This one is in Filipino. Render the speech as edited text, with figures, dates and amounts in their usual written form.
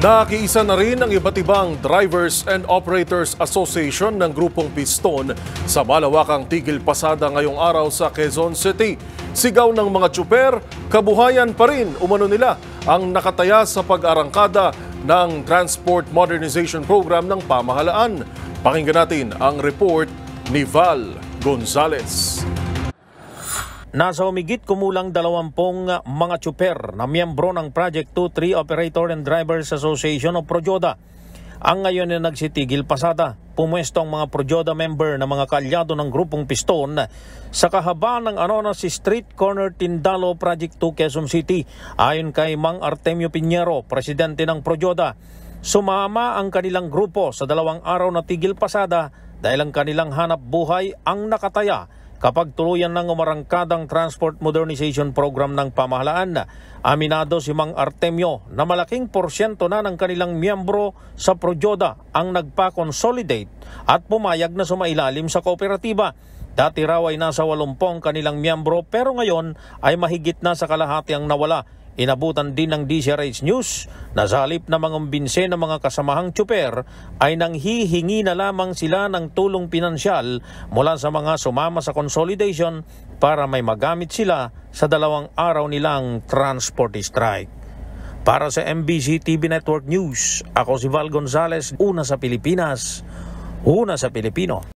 Nakiisa na rin ang iba't ibang Drivers and Operators Association ng Grupong Piston sa malawakang tigil pasada ngayong araw sa Quezon City. Sigaw ng mga tsuper, kabuhayan pa rin umano nila ang nakataya sa pag-arangkada ng Transport Modernization Program ng pamahalaan. Pakinggan natin ang report ni Val Gonzalez. Nasa humigit kumulang 20 mga tsuper na miyembro ng Project 23 Operator and Drivers Association o Projoda ang ngayon na nagsitigil pasada. Pumwesto ang mga Projoda member na mga kaalyado ng Grupong Piston sa kahabaan ng Anonas Street Corner Tindalo Project 2 Quezon City. Ayon kay Mang Artemio Piñero, presidente ng Projoda, sumama ang kanilang grupo sa 2 araw na tigil pasada dahil ang kanilang hanap buhay ang nakataya kapag tuluyan ng umarangkadang Transport Modernization Program ng pamahalaan. Aminado si Mang Artemio na malaking porsyento na ng kanilang miyembro sa Projoda ang nagpa-consolidate at pumayag na sumailalim sa kooperatiba. Dati raw ay nasa 80 ang kanilang miyembro pero ngayon ay mahigit na sa kalahati ang nawala. Inabutan din ng DZRH News na sa halip na mangumbinse ng mga kasamahang tsuper ay nanghihingi na lamang sila ng tulong pinansyal mula sa mga sumama sa consolidation para may magamit sila sa 2 araw nilang transport strike. Para sa MBC TV Network News, ako si Val Gonzalez, una sa Pilipinas, una sa Pilipino.